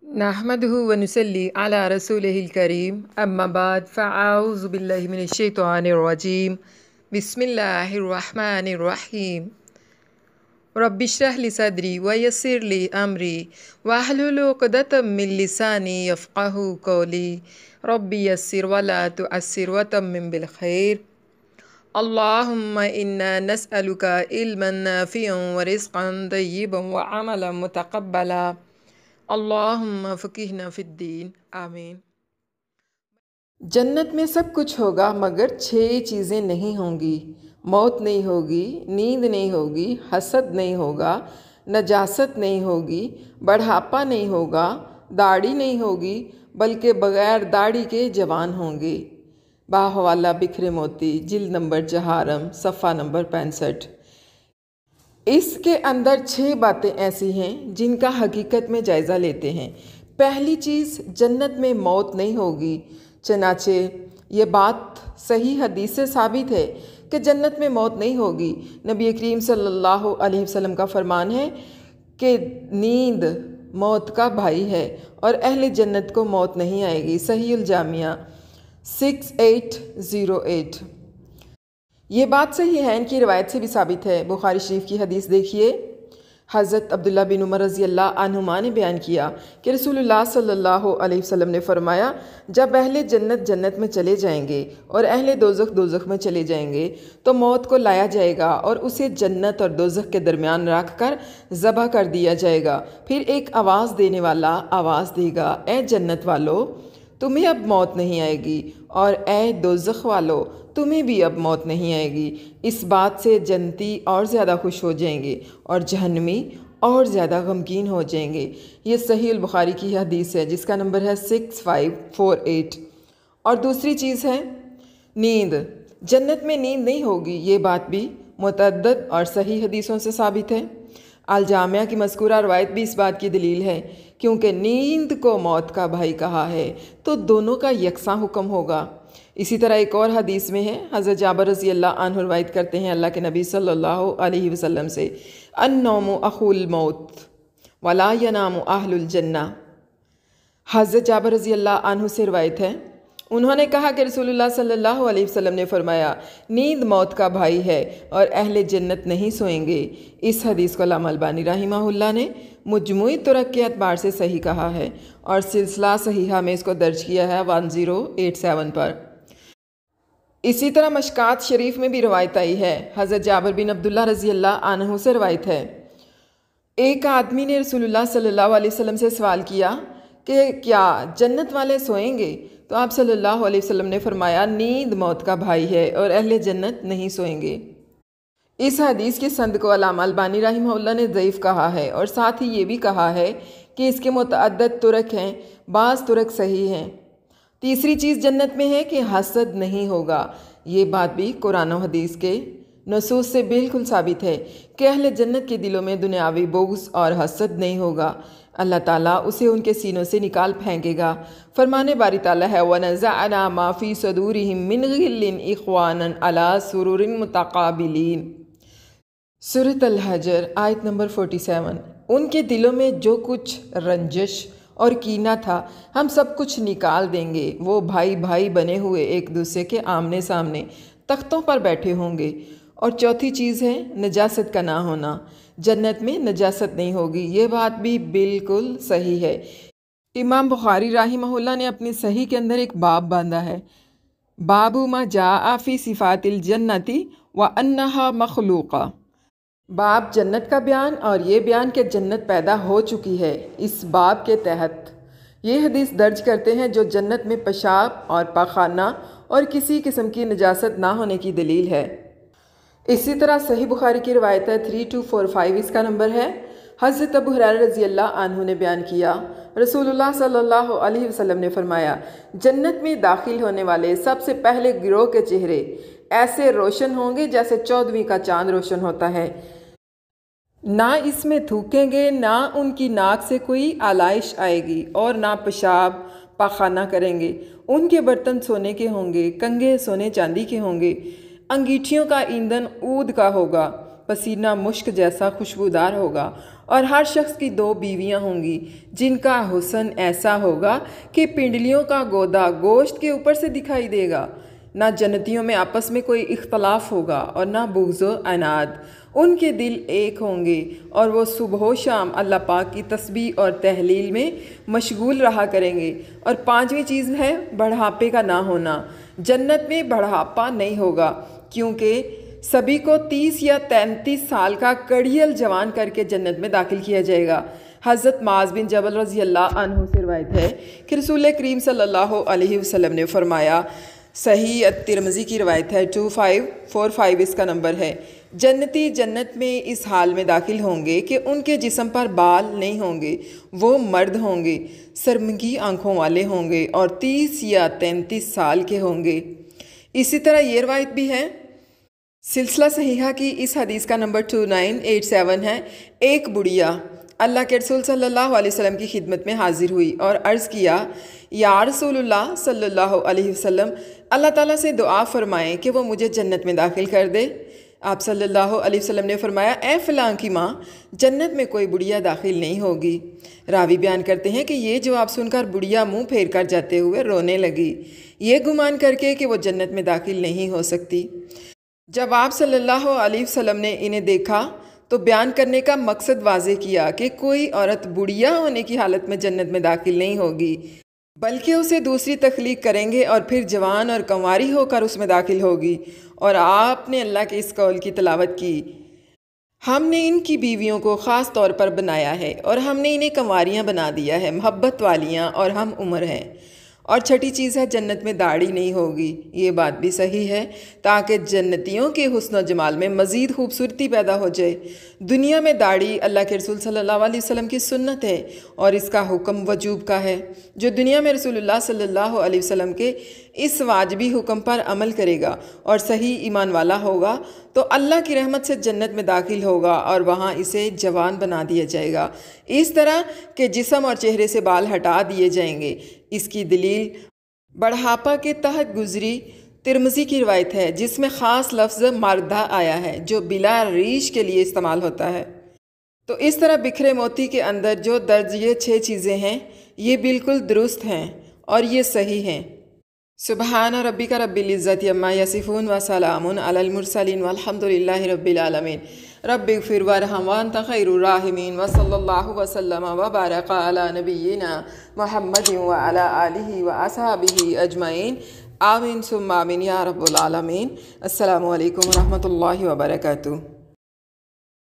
نحمده ونصلي على رسوله الكريم أما بعد فأعوذ بالله من الشيطان الرجيم بسم الله الرحمن الرحيم رب اشرح لي صدري ويسر لي أمري واحلل عقدة من لساني يفقهوا قولي رب يسر ولا تعسر وتمم بالخير اللهم إنا نسألك علما نافعا ورزقا طيبا وعملا متقبلا اللہم فقہنا فی الدین آمین۔ جنت میں سب کچھ ہوگا مگر 6 چیزیں نہیں ہوں گی۔ موت نہیں ہوگی، نیند نہیں ہوگی، حسد نہیں ہوگا، نجاست نہیں ہوگی، بڑھاپا نہیں ہوگا، داڑھی نہیں ہوگی بلکہ بغیر داڑھی کے جوان ہوں گے۔ باحوالہ بکھرے موتی، جلد نمبر 4، صفحہ نمبر 65۔ اس کے اندر 6 باتیں ایسی ہیں جن کا حقیقت میں جائزہ لیتے ہیں۔ پہلی چیز، جنت میں موت نہیں ہوگی، چنانچہ یہ بات صحیح حدیث سے ثابت ہے کہ جنت میں موت نہیں ہوگی۔ نبی کریم صلی اللہ علیہ وسلم کا فرمان ہے کہ نیند موت کا بھائی ہے اور اہل جنت کو موت نہیں آئے گی۔ صحیح الجامعہ 6808۔ یہ بات صحیح ہے، ان کی روایت سے بھی ثابت ہے۔ بخاری شریف کی حدیث دیکھیے، حضرت عبداللہ بن عمر رضی اللہ عنہما نے بیان کیا کہ رسول اللہ صلی اللہ علیہ وسلم نے فرمایا، جب اہل جنت جنت میں چلے جائیں گے اور اہل دوزخ دوزخ میں چلے جائیں گے تو موت کو لایا جائے گا اور اسے جنت اور دوزخ کے درمیان رکھ کر ذبح کر دیا جائے گا۔ پھر ایک آواز دینے والا آواز دے گا، اے جنت والو تمہیں اب موت نہیں آئے گی، اور اے دوزخ والو تمہیں بھی اب موت نہیں آئے گی۔ اس بات سے جنتی اور زیادہ خوش ہو جائیں گے اور جہنمی اور زیادہ غمگین ہو جائیں گے۔ یہ صحیح البخاری کی حدیث ہے جس کا نمبر ہے 6548۔ اور دوسری چیز ہے نیند۔ جنت میں نیند نہیں ہوگی، یہ بات بھی متعدد اور صحیح حدیثوں سے ثابت ہے۔ الجامعہ کی مذکورہ روایت بھی اس بات کی دلیل ہے، کیونکہ نیند کو موت کا بھائی کہا ہے تو دونوں کا یکساں حکم ہوگا۔ اسی طرح ایک اور حدیث میں ہے، حضرت جابر رضی اللہ عنہ روایت کرتے ہیں اللہ کے نبی صلی اللہ علیہ وسلم سے، النوم اخو الموت ولا ینام اہل الجنہ۔ حضرت جابر رضی اللہ عنہ سے روایت ہے، انہوں نے کہا کہ رسول اللہ صلی اللہ علیہ وسلم نے فرمایا، نیند موت کا بھائی ہے اور اہل جنت نہیں سوئیں گے۔ اس حدیث کو علامہ البانی رحمہ اللہ نے مجموعی طرق کے اعتبار سے صحیح کہا ہے اور سلسلہ صحیحہ میں اس کو درج کیا ہے 1087 پر۔ اسی طرح مشکات شریف میں بھی روایت آئی ہے، حضرت جابر بن عبداللہ رضی اللہ عنہ سے روایت ہے، ایک آدمی نے رسول اللہ صلی اللہ علیہ وسلم سے سوال کیا کہ کیا جنت والے سوئیں گے؟ تو آپ صلی اللہ علیہ وسلم نے فرمایا، نیند موت کا بھائی ہے اور اہل جنت نہیں سوئیں گے۔ اس حدیث کی سند کو علامہ البانی رحمہ اللہ نے ضعیف کہا ہے اور ساتھ ہی یہ بھی کہا ہے کہ اس کے متعدد طرق ہیں، بعض طرق صحیح ہیں۔ تیسری چیز جنت میں ہے کہ حسد نہیں ہوگا۔ یہ بات بھی قرآن و حدیث کے نصوص سے بالکل ثابت ہے کہ اہل جنت کے دلوں میں دنیاوی بغض اور حسد نہیں ہوگا۔ اللہ تعالیٰ اسے ان کے سینوں سے نکال پھینکے گا۔ فرمان باری تعالیٰ ہے، وَنَزَعْنَا مَا فِي صُدُورِهِم مِّن غِلٍّ إِخْوَانًا عَلَىٰ سُرُرٍ مُتَقَابِلِينَ۔ سورۃ الحجر آیت نمبر 47۔ ان کے دلوں میں جو کچھ رنجش اور کینہ تھا ہم سب کچھ نکال دیں گے، وہ بھائی بھائی بنے ہوئے ایک دوسرے کے آمنے سامنے تختوں پر بیٹھے ہوں گے۔ اور چوتھی چیز ہے نجاست کا نہ ہونا، جنت میں نجاست نہیں ہوگی، یہ بات بھی بالکل صحیح ہے۔ امام بخاری رحمہ اللہ نے اپنی صحیح کے اندر ایک باب باندھا ہے، باب ما جاء فی صفات الجنت وانہا مخلوقہ۔ باب جنت کا بیان اور یہ بیان کہ جنت پیدا ہو چکی ہے۔ اس باب کے تحت یہ حدیث درج کرتے ہیں جو جنت میں پیشاب اور پاخانہ اور کسی قسم کی نجاست نہ ہونے کی دلیل ہے۔ اسی طرح صحیح بخاری کی روایت ہے 3245، اس کا نمبر ہے، حضرت ابو ہریرہ رضی اللہ عنہ نے بیان کیا، رسول اللہ صلی اللہ علیہ وسلم نے فرمایا، جنت میں داخل ہونے والے سب سے پہلے گروہ کے چہرے ایسے روشن ہوں گے جیسے 14ویں کا چاند روشن ہوتا ہے، نہ اس میں تھوکیں گے، نہ ان کی ناک سے کوئی آلائش آئے گی اور نہ پیشاب پاخانہ کریں گے۔ ان کے برتن سونے کے ہوں گے، کنگھے سونے چاندی کے ہوں گے، انگیٹھیوں کا ایندھن عود کا ہوگا، پسینہ مشک جیسا خوشبودار ہوگا، اور ہر شخص کی 2 بیویاں ہوں گی جن کا حسن ایسا ہوگا کہ پنڈلیوں کا گودا گوشت کے اوپر سے دکھائی دے گا۔ نہ جنتیوں میں آپس میں کوئی اختلاف ہوگا اور نہ بغض و عناد، ان کے دل ایک ہوں گے اور وہ صبح و شام اللہ پاک کی تسبیح اور تحلیل میں مشغول رہا کریں گے۔ اور 5ویں چیز ہے بڑھاپے کا نہ ہونا۔ جنت میں بڑھاپا نہیں ہوگا، کیونکہ سبھی کو 30 یا 33 سال کا کڑھیل جوان کر کے جنت میں داخل کیا جائے گا۔ حضرت معاذ بن جبل رضی اللہ عنہ سے روایت ہے کہ رسول کریم صلی اللہ علیہ وسلم نے فرمایا، صحیح الترمذی کی روایت ہے، 2545 اس کا نمبر ہے، جنتی جنت میں اس حال میں داخل ہوں گے کہ ان کے جسم پر بال نہیں ہوں گے، وہ مرد ہوں گے، سرمگی آنکھوں والے ہوں گے اور 30 یا 33 سال کے ہوں گے۔ اسی طرح یہ روایت بھی ہے، سلسلہ صحیحہ کی اس حدیث کا نمبر 2987 ہے، ایک بڑھیا اللہ کے رسول صلی اللہ علیہ وسلم کی خدمت میں حاضر ہوئی اور عرض کیا، یا رسول اللہ صلی اللہ علیہ وسلم، اللہ تعالیٰ سے دعا فرمائیں کہ وہ مجھے جنت میں داخل کر دے۔ آپ صلی اللہ علیہ وسلم نے فرمایا، اے فلاں کی ماں، جنت میں کوئی بڑھیا داخل نہیں ہوگی۔ راوی بیان کرتے ہیں کہ یہ جواب سن کر بڑھیا منہ پھیر کر جاتے ہوئے رونے لگی، یہ گمان کر کے کہ وہ جنت میں داخل نہیں ہو سکتی۔ جب آپ صلی اللہ علیہ وسلم نے انہیں دیکھا تو بیان کرنے کا مقصد واضح کیا کہ کوئی عورت بڑھیا ہونے کی حالت میں جنت میں داخل نہیں ہوگی، بلکہ اسے دوسری تخلیق کریں گے اور پھر جوان اور کنواری ہو کر اس میں داخل ہوگی۔ اور آپ نے اللہ کے اس قول کی تلاوت کی، ہم نے ان کی بیویوں کو خاص طور پر بنایا ہے اور ہم نے انہیں کنواریاں بنا دیا ہے، محبت والیاں اور ہم عمر ہیں۔ اور 6ٹھی چیز ہے جنت میں داڑھی نہیں ہوگی۔ یہ بات بھی صحیح ہے تاکہ جنتیوں کے حسن و جمال میں مزید خوبصورتی پیدا ہو جائے۔ دنیا میں داڑھی اللہ کے رسول صلی اللہ علیہ وسلم کی سنت ہے اور اس کا حکم وجوب کا ہے۔ جو دنیا میں رسول اللہ صلی اللہ علیہ وسلم کے اس واجبی حکم پر عمل کرے گا اور صحیح ایمان والا ہوگا تو اللہ کی رحمت سے جنت میں داخل ہوگا اور وہاں اسے جوان بنا دیا جائے گا، اس طرح کہ جسم اور چہرے سے بال ہٹا دیے جائیں گے۔ اس کی دلیل بڑھاپا کے تحت گزری ترمذی کی روایت ہے جس میں خاص لفظ مردہ آیا ہے جو بلا ریش کے لیے استعمال ہوتا ہے۔ تو اس طرح بکھرے موتی کے اندر جو درج یہ 6 چیزیں ہیں یہ بالکل درست ہیں اور یہ صحیح ہیں۔ سبحان ربک رب العزت عما یصفون وسلام علی المرسلین والحمد للہ رب العالمین۔ رب اغفر وارحم وانت خیر الراحمین وصلی اللہ وسلم وبارک علی نبینا محمد وعلی آلہ واصحابہ اجمعین، آمین ثم آمین یا رب العالمین۔ السلام علیکم ورحمۃ اللہ وبرکاتہ۔